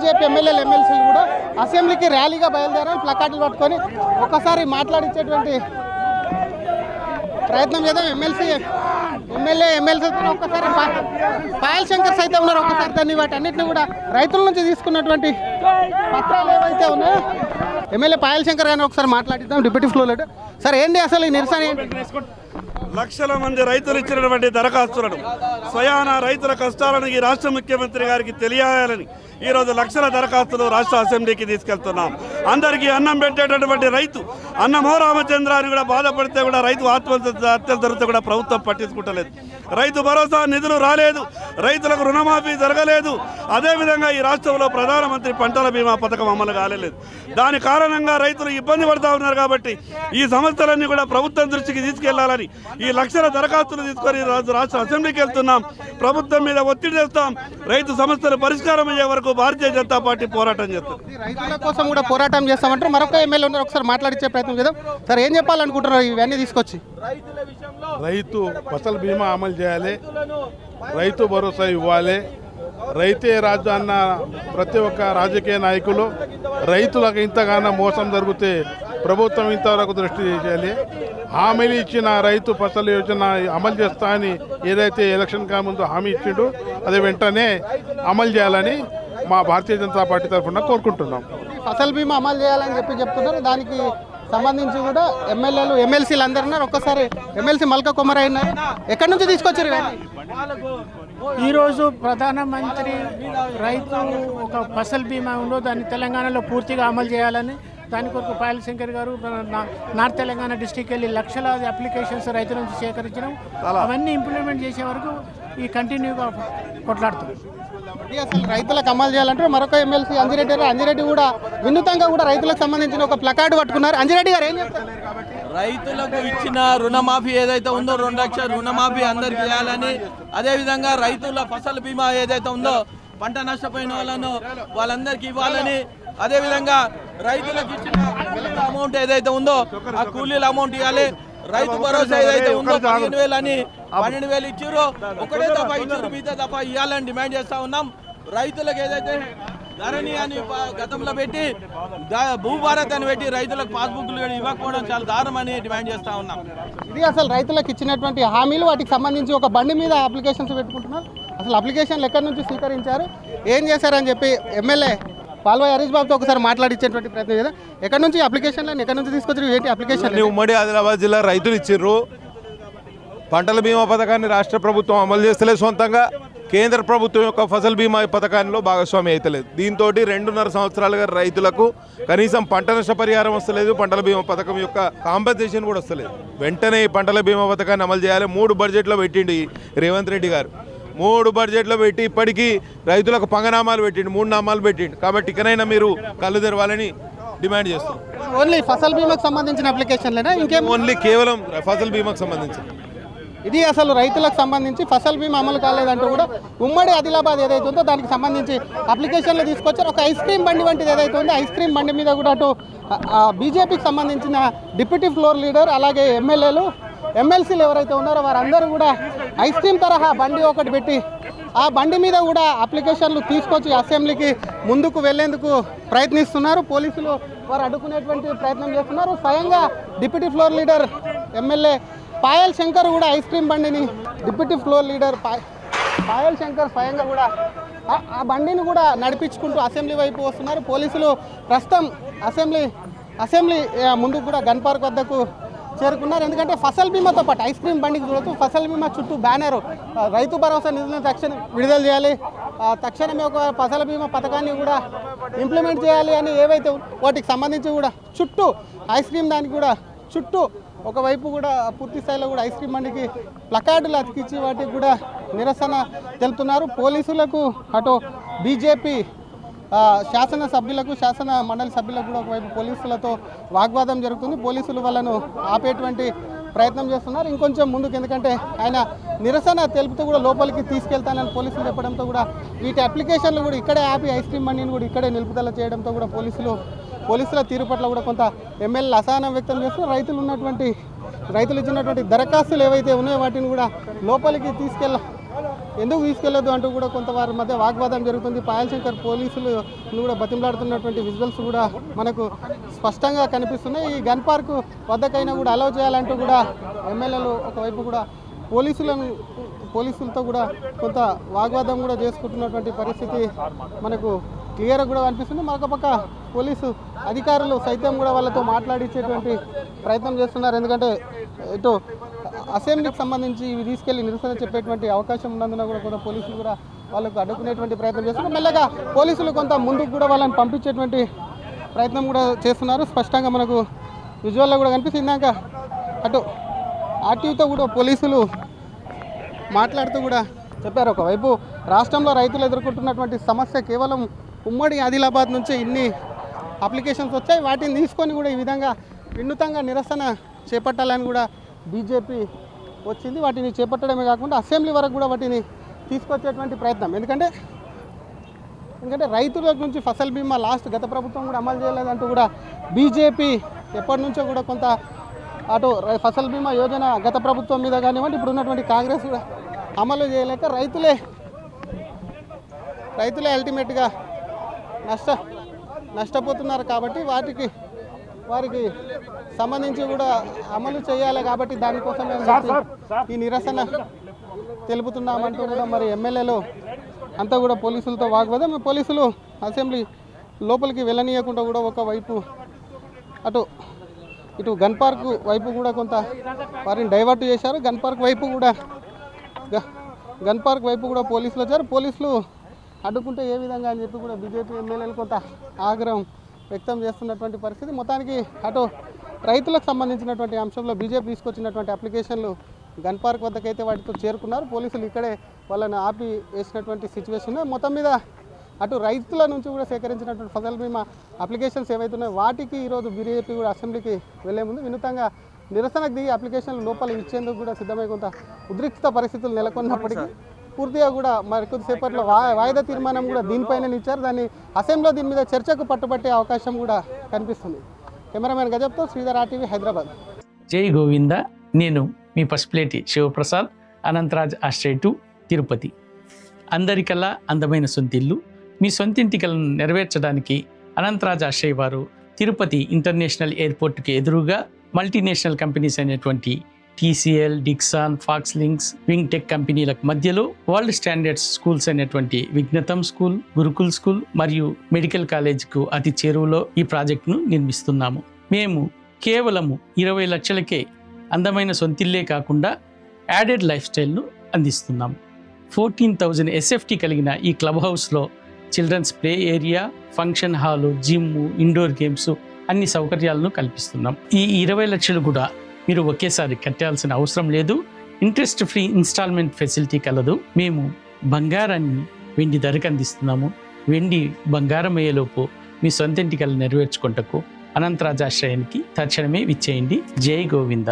BJP ఎమ్మెల్యేలు ఎమ్మెల్సీలు కూడా అసెంబ్లీకి ర్యాలీగా బయలుదేరారు, ప్లకార్డులు పట్టుకొని ఒక్కసారి మాట్లాడించేటువంటి ప్రయత్నం చేద్దాం. ఎమ్మెల్సీ ఒక్కసారి పాయల్ శంకర్ సైతం ఉన్నారు. ఒక్కసారి దాన్ని వాటి అన్నింటినీ కూడా రైతుల నుంచి తీసుకున్నటువంటి పత్రాలు ఏవైతే ఉన్నాయో ఎమ్మెల్యే పాయల్ శంకర్ గారిని ఒకసారి మాట్లాడిద్దాం. డిప్యూటీ ఫ్లోర్ లీడర్ సార్, ఏంటి అసలు ఈ నిరసన ఏంటి? లక్షల మంది రైతులు ఇచ్చినటువంటి దరఖాస్తులను స్వయాన రైతుల కష్టాలను ఈ రాష్ట్ర ముఖ్యమంత్రి గారికి తెలియాలని ఈరోజు లక్షల దరఖాస్తులు రాష్ట్ర అసెంబ్లీకి తీసుకెళ్తున్నాం. అందరికీ అన్నం పెట్టేటటువంటి రైతు అన్నమో రామచంద్ర అని కూడా బాధపడితే కూడా రైతు ఆత్మహత్యలు జరిగితే కూడా ప్రభుత్వం పట్టించుకుంటలేదు. రైతు భరోసా నిధులు రాలేదు, రైతులకు రుణమాఫీ జరగలేదు. అదేవిధంగా ఈ రాష్ట్రంలో ప్రధానమంత్రి పంటల బీమా పథకం అమలు కాలేదు. దాని కారణంగా రైతులు ఇబ్బంది పడుతూ ఉన్నారు. కాబట్టి ఈ సమస్యలన్నీ కూడా ప్రభుత్వం దృష్టికి తీసుకెళ్లాలని ఈ లక్షల దరఖాస్తులు తీసుకొని రాష్ట్ర అసెంబ్లీకి వెళ్తున్నాం. ప్రభుత్వం మీద ఒత్తిడి చేస్తాం. రైతు సమస్యలు పరిష్కారం అయ్యే వరకు భారతీయ జనతా పార్టీ పోరాటం చేస్తుంది. రైతుల కోసం కూడా పోరాటం చేస్తామంటారు. మరొక ఎమ్మెల్యే ఉన్నారు, ఒకసారి మాట్లాడించే ప్రయత్నం చేద్దాం. సార్, ఏం చెప్పాలనుకుంటున్నారు ఇవన్నీ తీసుకొచ్చి? రైతు ఫసల్ బీమా అమలు చేయాలి, రైతు భరోసా ఇవ్వాలి. రైతే రాజు అన్న ప్రతి ఒక్క రాజకీయ నాయకులు రైతులకు ఇంతగానో మోసం జరిగితే ప్రభుత్వం ఇంతవరకు దృష్టి చేయాలి. హామీలు ఇచ్చిన రైతు ఫసల్ యోజన అమలు చేస్తా అని ఏదైతే ఎలక్షన్ ముందు హామీ ఇచ్చిండో అది వెంటనే అమలు చేయాలని మా భారతీయ జనతా పార్టీ తరఫున కోరుకుంటున్నాం. ఫసల్ బీమా అమలు చేయాలని చెప్తున్నారు. దానికి సంబంధించి కూడా ఎమ్మెల్యేలు ఎమ్మెల్సీలు అందరు ఉన్నారు. ఒక్కసారి ఎమ్మెల్సీ మల్కా కుమారయ్య ఉన్నారు. ఎక్కడి నుంచి తీసుకొచ్చారు? ఈరోజు ప్రధానమంత్రి రైతు ఒక ఫసల్ బీమా ఉందో దాన్ని తెలంగాణలో పూర్తిగా అమలు చేయాలని దాని కొరకు పాయల్ శంకర్ గారు నార్త్ తెలంగాణ డిస్టిక్ వెళ్ళి లక్షలాది అప్లికేషన్స్ రైతుల నుంచి సేకరించడం, అవన్నీ ఇంప్లిమెంట్ చేసే వరకు ఈ కంటిన్యూగా కొట్లాడుతుంది. అసలు రైతులకు అమలు చేయాలంటే మరొక ఎమ్మెల్సీ అంజిరెడ్డి కూడా వినూతంగా కూడా రైతులకు సంబంధించిన ఒక ప్లకార్డు పట్టుకున్నారు. అంజిరెడ్డి గారు ఏం చెప్తారు? రైతులకు ఇచ్చిన రుణమాఫీ ఏదైతే ఉందో 2 లక్షల రుణమాఫీ అందరికి చేయాలని, అదేవిధంగా రైతుల ఫసల్ బీమా ఏదైతే ఉందో పంట నష్టపోయిన వాళ్ళందరికీ ఇవ్వాలని, అదేవిధంగా రైతులకు ఇచ్చిన అమౌంట్ ఏదైతే ఉందో ఆ కూలీల అమౌంట్ ఇవ్వాలి. రైతు భరోసా ఏదైతే ఉందో 15,000 అని 12,000 ఇచ్చారో ఒకటే దఫా ఇచ్చారు, మిగతా దఫా ఇవ్వాలని డిమాండ్ చేస్తా ఉన్నాం. రైతులకు ఏదైతే ధరణి అని గతంలో పెట్టి భూభారత్ అని పెట్టి రైతులకు పాస్బుక్లు ఇవ్వకపోవడం చాలా దారుణమని డిమాండ్ చేస్తా ఉన్నాం. ఇది అసలు రైతులకు ఇచ్చినటువంటి హామీలు, వాటికి సంబంధించి ఒక బండి మీద అప్లికేషన్స్ పెట్టుకుంటున్నారు. అసలు అప్లికేషన్లు ఎక్కడి నుంచి స్వీకరించారు, ఏం చేశారని చెప్పి ఎమ్మెల్యే పాల్వాయి హరీష్ బాబుతో ఒకసారి మాట్లాడించేటువంటి ప్రయత్నం చేద్దాం. ఎక్కడి నుంచి అప్లికేషన్లు ఎక్కడి నుంచి తీసుకొచ్చారు, ఏంటి అప్లికేషన్? ఉమ్మడి ఆదిలాబాద్ జిల్లా రైతులు ఇచ్చిర్రు. పంటల బీమా పథకాన్ని రాష్ట్ర ప్రభుత్వం అమలు చేస్తలేదు, సొంతంగా కేంద్ర ప్రభుత్వం యొక్క ఫసల్ బీమా పథకాల్లో భాగస్వామి అవుతలేదు. దీంతో 2.5 సంవత్సరాలుగా రైతులకు కనీసం పంట నష్ట పరిహారం వస్తలేదు, పంటల బీమా పథకం యొక్క కాంపెన్సేషన్ కూడా వస్తలేదు. వెంటనే ఈ పంటల బీమా పథకాన్ని అమలు చేయాలి. 3 బడ్జెట్లో పెట్టిండి రేవంత్ రెడ్డి గారు, 3 బడ్జెట్లో పెట్టి ఇప్పటికీ రైతులకు పంగనామాలు పెట్టిండు, 3 నామాలు పెట్టిండు. కాబట్టి ఇకనైనా మీరు కళ్ళు తెరవాలని డిమాండ్ చేస్తాం. ఓన్లీ ఫసల్ బీమాకు సంబంధించిన అప్లికేషన్లేనా, ఇంకేం? ఓన్లీ కేవలం ఫసల్ బీమాకు సంబంధించి. ఇది అసలు రైతులకు సంబంధించి ఫసల్ బీమా అమలు కాలేదంటూ కూడా ఉమ్మడి ఆదిలాబాద్ ఏదైతే ఉందో దానికి సంబంధించి అప్లికేషన్లు తీసుకొచ్చారు. ఒక ఐస్ క్రీమ్ బండి వంటిది ఏదైతే ఉందో ఐస్ క్రీమ్ బండి మీద కూడా అటు బీజేపీకి సంబంధించిన డిప్యూటీ ఫ్లోర్ లీడర్ అలాగే ఎమ్మెల్యేలు ఎమ్మెల్సీలు ఎవరైతే ఉన్నారో వారందరూ కూడా ఐస్ క్రీమ్ తరహా బండి ఒకటి పెట్టి ఆ బండి మీద కూడా అప్లికేషన్లు తీసుకొచ్చి అసెంబ్లీకి ముందుకు వెళ్లేందుకు ప్రయత్నిస్తున్నారు. పోలీసులు వారు అడ్డుకునేటువంటి ప్రయత్నం చేస్తున్నారు. స్వయంగా deputy floor leader MLA Payal Shankar కూడా ఐస్ క్రీమ్ బండిని deputy floor leader Payal Shankar స్వయంగా కూడా ఆ బండిని కూడా నడిపించుకుంటూ అసెంబ్లీ వైపు వస్తున్నారు. పోలీసులు ప్రస్తుతం అసెంబ్లీ ముందుకు కూడా గన్ పార్క్ వద్దకు చేరుకున్నారు. ఎందుకంటే ఫసల్ బీమాతో పాటు ఐస్ క్రీమ్ బండికి చూడొచ్చు, ఫసల్ బీమా చుట్టూ బ్యానర్ రైతు భరోసా నిధులను తక్షణం విడుదల చేయాలి, తక్షణమే ఒక ఫసల్ బీమా పథకాన్ని కూడా ఇంప్లిమెంట్ చేయాలి అని ఏవైతే వాటికి సంబంధించి కూడా చుట్టూ ఐస్ క్రీమ్ దానికి కూడా చుట్టూ ఒకవైపు కూడా పూర్తి స్థాయిలో కూడా ఐస్ క్రీమ్ బండికి ప్లకార్డులు అతికించి వాటికి కూడా నిరసన తెలుపుతున్నారు. పోలీసులకు అటు బీజేపీ శాసనసభ్యులకు శాసన మండలి సభ్యులకు కూడా ఒకవైపు పోలీసులతో వాగ్వాదం జరుగుతుంది. పోలీసులు వాళ్ళను ఆపేటువంటి ప్రయత్నం చేస్తున్నారు ఇంకొంచెం ముందుకు, ఎందుకంటే ఆయన నిరసన తెలుపుతూ కూడా లోపలికి తీసుకెళ్తానని పోలీసులు చెప్పడంతో కూడా వీటి అప్లికేషన్లు కూడా ఇక్కడే ఆపి ఐస్ క్రీమ్ బండిని కూడా ఇక్కడే నిలుపుదల చేయడంతో కూడా పోలీసుల తీరు పట్ల కూడా కొంత ఎమ్మెల్యేలు అసహనం వ్యక్తం చేస్తూ రైతులు ఇచ్చినటువంటి దరఖాస్తులు ఏవైతే ఉన్నాయో వాటిని కూడా లోపలికి ఎందుకు తీసుకెళ్లొద్దు అంటూ కూడా కొంత వారి మధ్య వాగ్వాదం జరుగుతుంది. పాయల్ శంకర్ పోలీసులు కూడా బతిమలాడుతున్నటువంటి విజువల్స్ కూడా మనకు స్పష్టంగా కనిపిస్తున్నాయి. ఈ గన్ పార్క్ వద్దకైనా కూడా అలౌ చేయాలంటూ కూడా ఎమ్మెల్యేలు ఒకవైపు కూడా పోలీసులతో కూడా కొంత వాగ్వాదం కూడా చేసుకుంటున్నటువంటి పరిస్థితి మనకు క్లియర్గా కూడా కనిపిస్తుంది. మరొక పక్క పోలీసు అధికారులు సైతం కూడా వాళ్ళతో మాట్లాడించేటువంటి ప్రయత్నం చేస్తున్నారు. ఎందుకంటే ఇటు అసెంబ్లీకి సంబంధించి ఇవి తీసుకెళ్లి నిరసన చెప్పేటువంటి అవకాశం ఉన్నందున కూడా కొంత పోలీసులు కూడా వాళ్ళకు అడ్డుకునేటువంటి ప్రయత్నం చేస్తున్నారు. మెల్లగా పోలీసులు కొంత ముందుకు కూడా వాళ్ళని పంపించేటువంటి ప్రయత్నం కూడా చేస్తున్నారు. స్పష్టంగా మనకు విజువల్లో కూడా కనిపిస్తుంది. ఇందాక అటు ఆర్టీఓతో కూడా పోలీసులు మాట్లాడుతూ కూడా చెప్పారు. ఒకవైపు రాష్ట్రంలో రైతులు ఎదుర్కొంటున్నటువంటి సమస్య కేవలం ఉమ్మడి ఆదిలాబాద్ నుంచే ఇన్ని అప్లికేషన్స్ వచ్చాయి. వాటిని తీసుకొని కూడా ఈ విధంగా వినూతంగా నిరసన చేపట్టాలని కూడా బీజేపీ వచ్చింది. వాటిని చేపట్టడమే కాకుండా అసెంబ్లీ వరకు కూడా వాటిని తీసుకొచ్చేటువంటి ప్రయత్నం. ఎందుకంటే రైతుల నుంచి ఫసల్ బీమా గత ప్రభుత్వం కూడా అమలు చేయలేదంటూ కూడా బీజేపీ ఎప్పటి నుంచో కూడా కొంత అటు ఫసల్ బీమా యోజన గత ప్రభుత్వం మీద కానివ్వండి, ఇప్పుడు ఉన్నటువంటి కాంగ్రెస్ కూడా అమలు చేయలేక రైతులే అల్టిమేట్గా నష్టపోతున్నారు. కాబట్టి వారికి సంబంధించి కూడా అమలు చేయాలి. కాబట్టి దానికోసం ఈ నిరసన తెలుపుతున్నామంటూ కూడా మరి ఎమ్మెల్యేలు అంతా కూడా పోలీసులతో వాగ్వాదం. పోలీసులు అసెంబ్లీ లోపలికి వెళ్ళనీయకుండా కూడా ఒకవైపు ఇటు గన్ పార్క్ వైపు కూడా కొంత వారిని డైవర్ట్ చేశారు. గన్ పార్క్ వైపు కూడా పోలీసులు వచ్చారు. పోలీసులు అడ్డుకుంటే ఏ విధంగా అని చెప్పి కూడా బీజేపీ ఎమ్మెల్యేలు కొంత ఆగ్రహం వ్యక్తం చేస్తున్నటువంటి పరిస్థితి. మొత్తానికి అటు రైతులకు సంబంధించినటువంటి అంశంలో బీజేపీ తీసుకొచ్చినటువంటి అప్లికేషన్లు గన్ పార్క్ వద్దకైతే వాటితో చేరుకున్నారు. పోలీసులు ఇక్కడే వాళ్ళని ఆపి వేసినటువంటి సిచ్యువేషన్. మొత్తం మీద అటు రైతుల నుంచి కూడా సేకరించినటువంటి ఫసల్ బీమా అప్లికేషన్స్ ఏవైతే ఉన్నాయో వాటికి ఈరోజు బీజేపీ కూడా అసెంబ్లీకి వెళ్లే ముందు వినూతంగా నిరసనకు దిగి అప్లికేషన్లు లోపల ఇచ్చేందుకు కూడా సిద్ధమై కొంత ఉద్రిక్త పరిస్థితులు నెలకొన్నప్పటికీ పూర్తిగా కూడా మరి కొద్దిసేపట్లో వాయిదా తీర్మానం కూడా దీనిపైన ఇచ్చారు. దాన్ని అసెంబ్లీలో దీని మీద చర్చకు పట్టుబట్టే అవకాశం కూడా కనిపిస్తుంది. కెమెరామెన్ గజబ్తో శ్రీధర్, RTV, హైదరాబాద్. జై గోవింద. నేను మీ పసుపులేటి శివప్రసాద్, అనంతరాజ్ ఆశ్రయ 2, తిరుపతి. అందరికల్లా అందమైన సొంతిల్లు. మీ సొంతింటి కలను నెరవేర్చడానికి అనంతరాజ్ ఆశ్రయ వారు తిరుపతి ఇంటర్నేషనల్ ఎయిర్పోర్ట్కి ఎదురుగా మల్టీనేషనల్ కంపెనీస్ అయినటువంటి TCL, Dixon, Fox Links, Wingtech కంపెనీలకు మధ్యలో వరల్డ్ స్టాండర్డ్స్ స్కూల్స్ అయినటువంటి విజ్ఞతం స్కూల్, గురుకుల్ స్కూల్ మరియు మెడికల్ కాలేజ్కు అతి చేరువలో ఈ ప్రాజెక్టును నిర్మిస్తున్నాము. మేము కేవలము 20 లక్షలకే అందమైన సొంతిల్లే కాకుండా యాడెడ్ లైఫ్ స్టైల్ను అందిస్తున్నాము. 14,000 SFT కలిగిన ఈ క్లబ్ హౌస్లో childrens play area, function hall, gym, indoor games అన్ని సౌకర్యాలను కల్పిస్తున్నాం. ఈ 20 లక్షలు కూడా మీరు ఒకేసారి కట్టాల్సిన అవసరం లేదు. ఇంట్రెస్ట్ ఫ్రీ ఇన్స్టాల్మెంట్ ఫెసిలిటీ కలదు. మేము బంగారాన్ని వెండి ధరకు అందిస్తున్నాము. వెండి బంగారం అయ్యేలోపు మీ సొంత ఇంటి కల నెరవేర్చుకుంటకు అనంతరాజ్ ఆశ్రయానికి తక్షణమే విచ్చేయండి. జై గోవింద.